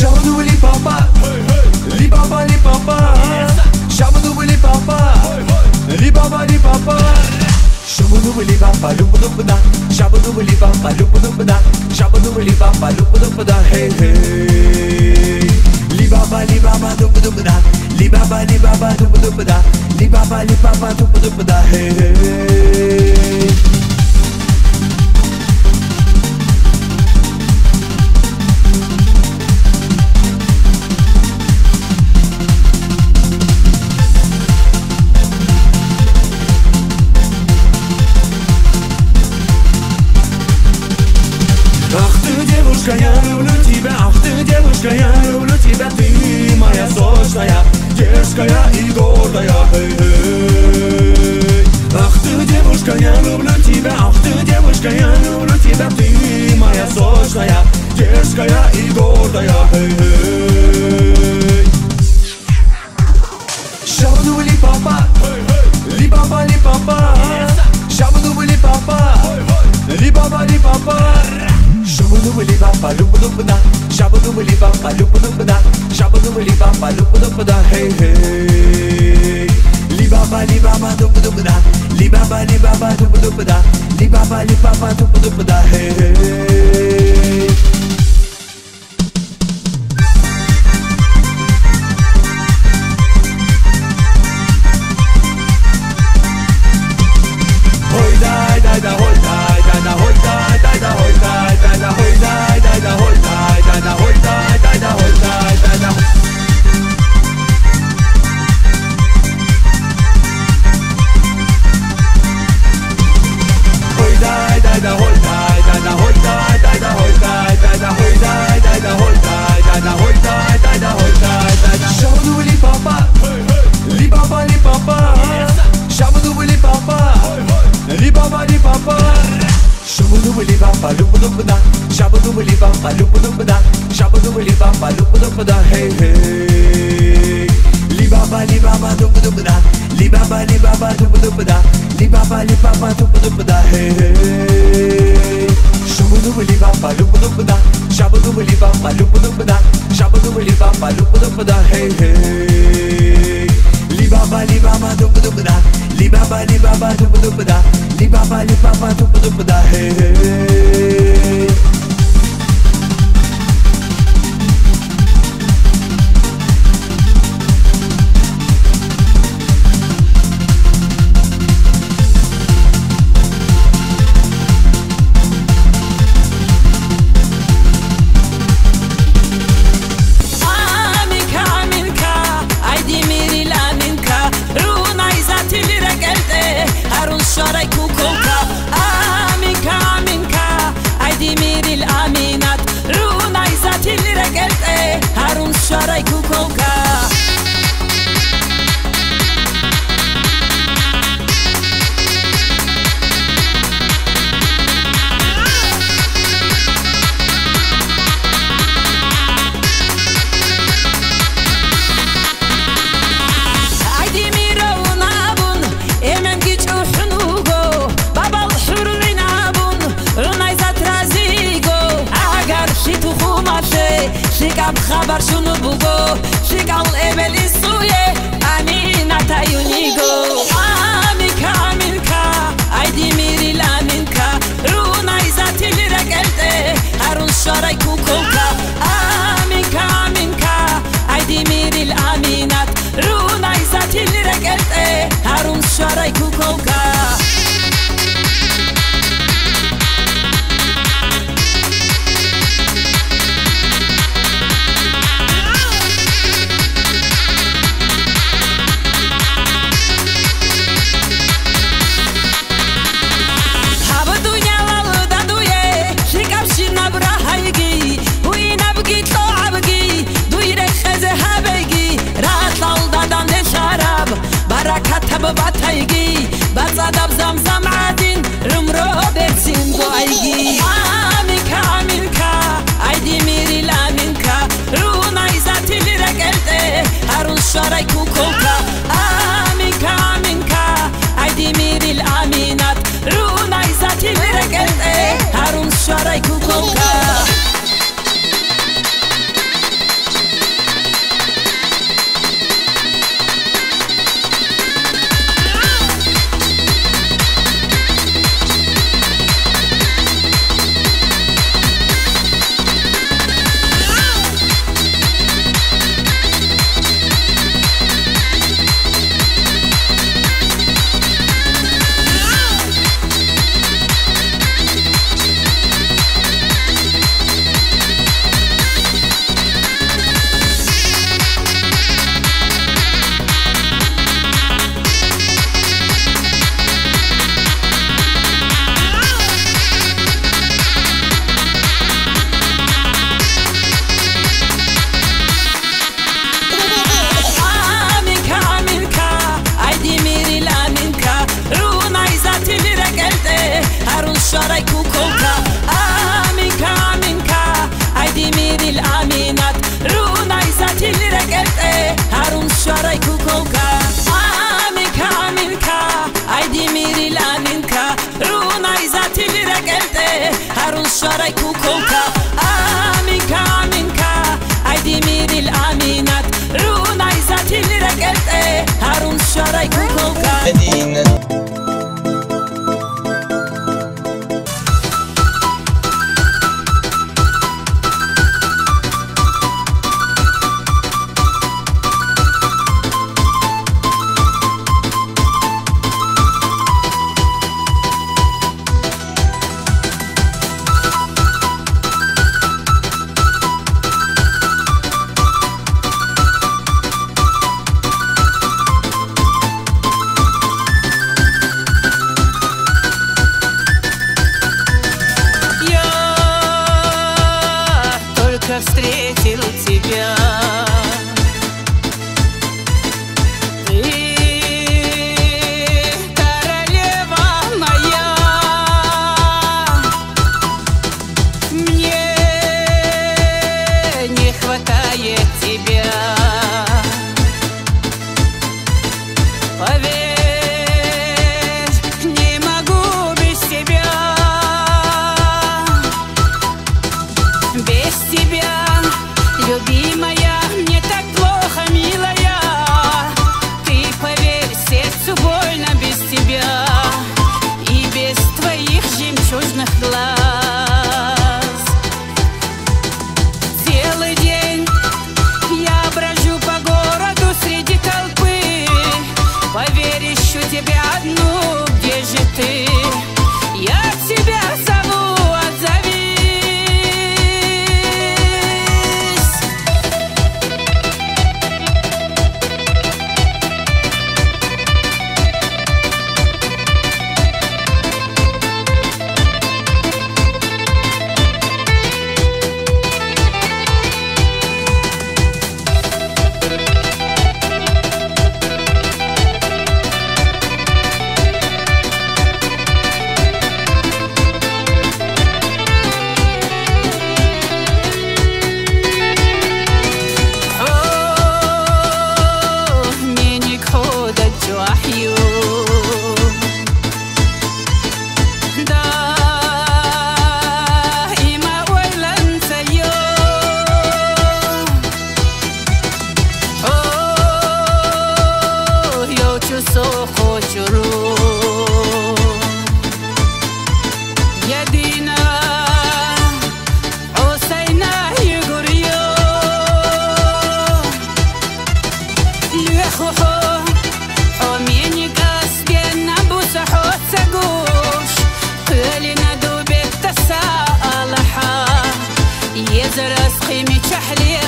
Shabadubali papa, li papa li papa. Shabadubali papa, li papa li papa. Shabadubali papa, lupa Shabadubali papa, lupa Shabadubali papa, lupa hey hey. Li papa, lupa li papa, lupa li papa, lupa hey hey. Ах ты, девушка, я люблю тебя, ах ты, девушка, я люблю тебя, ты моя сочная, дерзкая и гордая, hey-hey. Ах ты, девушка, я люблю тебя, ах ты, девушка, я люблю тебя, ты моя сочная, дерзкая и гордая, hey-hey. Shabadubali papa, li papa li papa. Shabadubali papa, li papa li papa. Shabadubali papa, lupa Shabadubali papa, lupa Shabadubali papa, lupa hey hey. Li papa, lupa li papa, lupa li papa, lupa hey hey. Hoy dai dai da hoy dai dai da hoy dai dai da hoy dai dai da hoy dai dai da hoy dai dai da hoy dai dai da hoy dai dai da. Hoy dai dai da hoy dai dai da hoy dai dai da hoy dai dai da hoy dai dai da hoy dai dai da hoy dai dai da hoy dai dai da. Shabadubali papa, li papa li papa. Shabadubali papa, li papa li papa. Shabadubali papa, lupa Shabadubali papa, lupa Shabadubali papa, lupa hey hey. Li papa, lupa li papa, lupa li papa, lupa hey hey. Shabadubali papa, lupa Shabadubali papa, lupa Shabadubali papa, lupa hey hey. Li papa, lupa li papa, lupa hey hey. شارك وكوكا آمينكا آمينكا عيدي ميري الأمينات رون عيزاتي اللي رجلت هارون شارك وكوكا خبر شنو بگو شکل ایملی سویه امین تایونیگو آمینکا آمینکا عیدی میری لامینکا رون عیزاتی لیرگلده هرون شارای کوکوکا آمینکا آمینکا عیدی میری لامینات رون عیزاتی لیرگلده هرون شارای کوکوکا باتایگی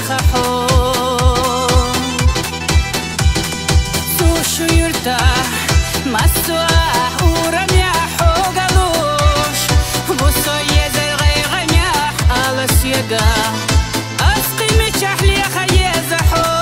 хахо Сушу юрта масуа урамя хогалуш Бусо езер гайгамя алас яга Асқи мечахли хаезахо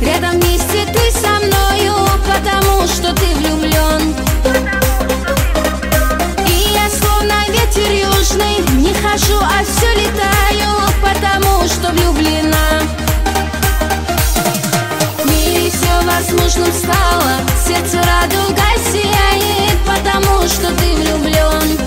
Рядом вместе ты со мною, потому что ты влюблен. И я словно ветер южный, не хожу, а все летаю, потому что влюблена. В мире все возможным стало, сердце радуга сияет, потому что ты влюблен.